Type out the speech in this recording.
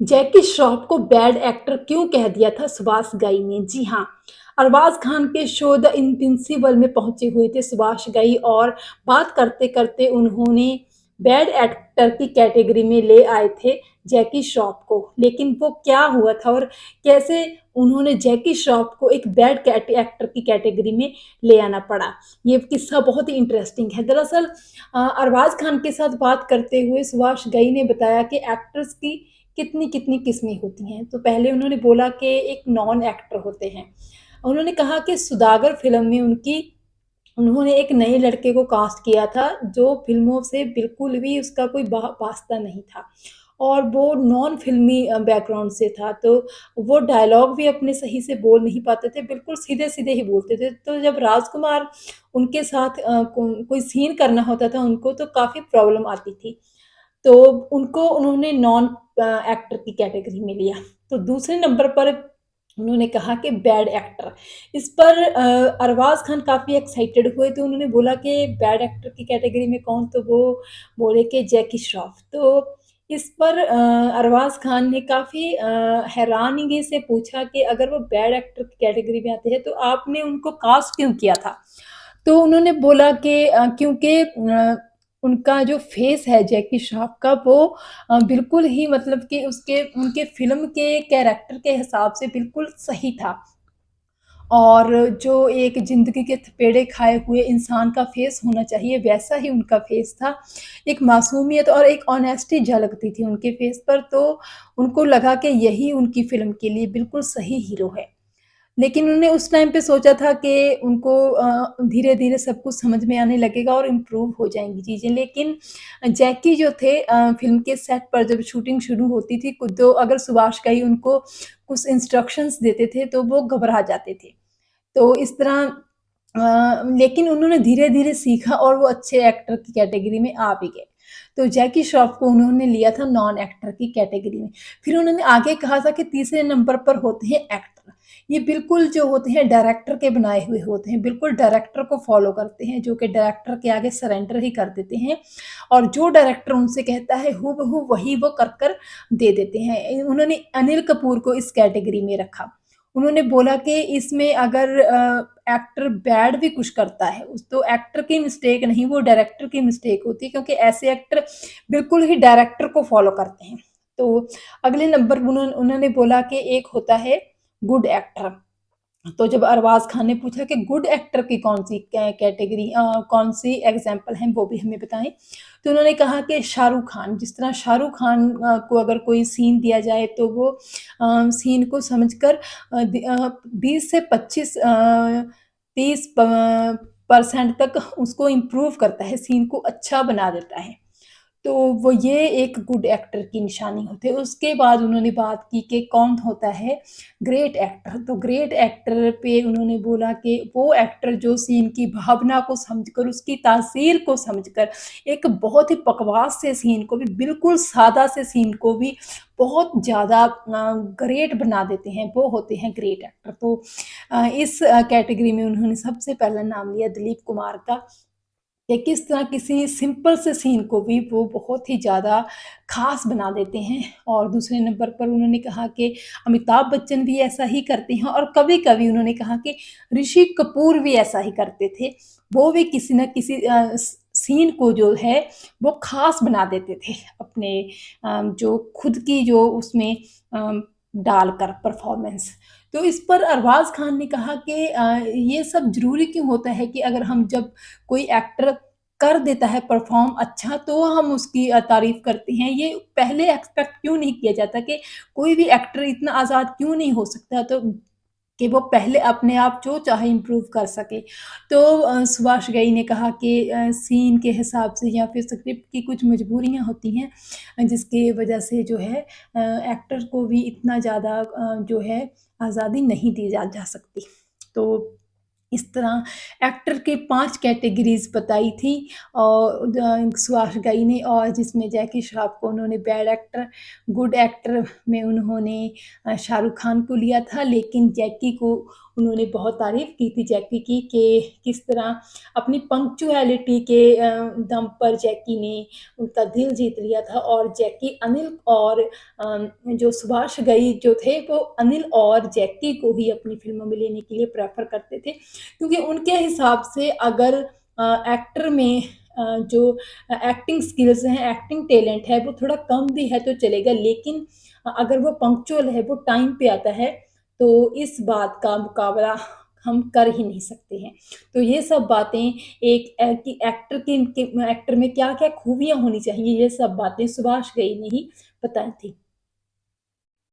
जैकी श्रॉफ को bad actor क्यों कह दिया था सुभाष घई ने? जी हाँ, अरबाज खान के शो द इनविंसिबल में पहुंचे हुए थे सुभाष घई और बात करते-करते उन्होंने बैड एक्टर की कैटेगरी में ले आए थे जैकी श्रॉफ को। लेकिन वो क्या हुआ था और कैसे उन्होंने जैकी श्रॉफ को एक बैड एक्टर की कैटेगरी में ले आना पड़ा? ये किस्सा बहुत ही इंटरेस्टिंग है। दरअसल अरबाज खान के साथ बात करते हुए सुभाष घई ने बताया कि एक्टर्स की कितनी-कितनी किस्में होती हैं। तो पहले उन्होंने बोला कि एक नॉन एक्टर होते हैं। उन्होंने कहा कि सौदागर फ़िल्म में उन्होंने एक नए लड़के को कास्ट किया था, जो फ़िल्मों से बिल्कुल भी उसका कोई वास्ता नहीं था और वो नॉन फ़िल्मी बैकग्राउंड से था, तो वो डायलॉग भी अपने सही से बोल नहीं पाते थे, बिल्कुल सीधे-सीधे ही बोलते थे। तो जब राजकुमार उनके साथ कोई सीन करना होता था उनको, तो काफ़ी प्रॉब्लम आती थी। तो उनको उन्होंने नॉन एक्टर की कैटेगरी में लिया। तो दूसरे नंबर पर उन्होंने कहा कि बैड एक्टर। इस पर अरबाज़ खान काफ़ी एक्साइटेड हुए, तो उन्होंने बोला कि बैड एक्टर की कैटेगरी में कौन? तो वो बोले कि जैकी श्रॉफ। तो इस पर अरबाज़ खान ने काफ़ी हैरानगी से पूछा कि अगर वो बैड एक्टर की कैटेगरी में आते हैं, तो आपने उनको कास्ट क्यों किया था? तो उन्होंने बोला कि क्योंकि उनका जो फेस है जैकी श्रॉफ का वो बिल्कुल ही मतलब कि उसके उनके फ़िल्म के कैरेक्टर के हिसाब से बिल्कुल सही था। और जो एक ज़िंदगी के थपेड़े खाए हुए इंसान का फेस होना चाहिए, वैसा ही उनका फेस था। एक मासूमियत और एक ऑनेस्टी झलकती थी उनके फेस पर, तो उनको लगा कि यही उनकी फ़िल्म के लिए बिल्कुल सही हीरो है। लेकिन उन्होंने उस टाइम पे सोचा था कि उनको धीरे-धीरे सब कुछ समझ में आने लगेगा और इम्प्रूव हो जाएँगी चीज़ें। लेकिन जैकी जो थे फ़िल्म के सेट पर जब शूटिंग शुरू होती थी तो अगर सुभाष घई उनको कुछ इंस्ट्रक्शंस देते थे, तो वो घबरा जाते थे। तो इस तरह लेकिन उन्होंने धीरे-धीरे सीखा और वो अच्छे एक्टर की कैटेगरी में आ भी गए। तो जैकी श्रॉफ को उन्होंने लिया था नॉन एक्टर की कैटेगरी में। फिर उन्होंने आगे कहा था कि तीसरे नंबर पर होते हैं एक्टर। ये बिल्कुल जो होते हैं डायरेक्टर के बनाए हुए होते हैं, बिल्कुल डायरेक्टर को फ़ॉलो करते हैं, जो कि डायरेक्टर के आगे सरेंडर ही कर देते हैं और जो डायरेक्टर उनसे कहता है हूबहू वही वो कर दे देते हैं। उन्होंने अनिल कपूर को इस कैटेगरी में रखा। उन्होंने बोला कि इसमें अगर एक्टर बैड भी कुछ करता है उस तो एक्टर की मिस्टेक नहीं, वो डायरेक्टर की मिस्टेक होती है क्योंकि ऐसे एक्टर बिल्कुल ही डायरेक्टर को फ़ॉलो करते हैं। तो अगले नंबर उन्होंने बोला कि एक होता है गुड एक्टर। तो जब अरबाज़ खान ने पूछा कि गुड एक्टर की कौन-सी कैटेगरी कौन-सी एग्ज़ाम्पल हैं वो भी हमें बताएँ। तो उन्होंने कहा कि शाहरुख खान, जिस तरह शाहरुख खान को अगर कोई सीन दिया जाए तो वो सीन को समझकर 20 से 25 30 परसेंट तक उसको इम्प्रूव करता है, सीन को अच्छा बना देता है। तो वो ये एक गुड एक्टर की निशानी होती है। उसके बाद उन्होंने बात की कि कौन होता है ग्रेट एक्टर। तो ग्रेट एक्टर पे उन्होंने बोला कि वो एक्टर जो सीन की भावना को समझकर, उसकी तासीर को समझकर, एक बहुत ही बकवास से सीन को भी, बिल्कुल सादा से सीन को भी बहुत ज़्यादा ग्रेट बना देते हैं, वो होते हैं ग्रेट एक्टर। तो इस कैटेगरी में उन्होंने सबसे पहला नाम लिया दिलीप कुमार का कि किस तरह किसी सिंपल से सीन को भी वो बहुत ही ज़्यादा ख़ास बना देते हैं। और दूसरे नंबर पर उन्होंने कहा कि अमिताभ बच्चन भी ऐसा ही करते हैं और कभी-कभी उन्होंने कहा कि ऋषि कपूर भी ऐसा ही करते थे। वो भी किसी न किसी सीन को जो है वो ख़ास बना देते थे अपने जो खुद की जो उसमें डालकर परफ़ॉर्मेंस। तो इस पर अरबाज़ खान ने कहा कि ये सब ज़रूरी क्यों होता है कि अगर हम जब कोई एक्टर कर देता है परफ़ॉर्म अच्छा तो हम उसकी तारीफ़ करते हैं। ये पहले एक्सपेक्ट क्यों नहीं किया जाता कि कोई भी एक्टर इतना आज़ाद क्यों नहीं हो सकता तो कि वो पहले अपने आप जो चाहे इम्प्रूव कर सके। तो सुभाष घई ने कहा कि सीन के हिसाब से या फिर स्क्रिप्ट की कुछ मजबूरियाँ होती हैं जिसकी वजह से जो है एक्टर को भी इतना ज़्यादा जो है आज़ादी नहीं दी जा सकती। तो इस तरह एक्टर के 5 कैटेगरीज़ बताई थी और सुभाष घई ने और जिसमें जैकी श्रॉफ को उन्होंने बैड एक्टर, गुड एक्टर में उन्होंने शाहरुख खान को लिया था लेकिन जैकी को उन्होंने बहुत तारीफ़ की थी जैकी की कि किस तरह अपनी पंक्चुअलिटी के दम पर जैकी ने उनका दिल जीत लिया था और जैकी अनिल और जो सुभाष घई जो थे वो अनिल और जैकी को ही अपनी फ़िल्मों में लेने के लिए प्रेफ़र करते थे क्योंकि उनके हिसाब से अगर एक्टर में जो एक्टिंग स्किल्स हैं, एक्टिंग टैलेंट है वो थोड़ा कम भी है तो चलेगा लेकिन अगर वो पंक्चुअल है, वो टाइम पे आता है तो इस बात का मुकाबला हम कर ही नहीं सकते हैं। तो ये सब बातें एक कि एक्टर में क्या-क्या खूबियाँ होनी चाहिए, ये सब बातें सुभाष घई ने ही बताई थी।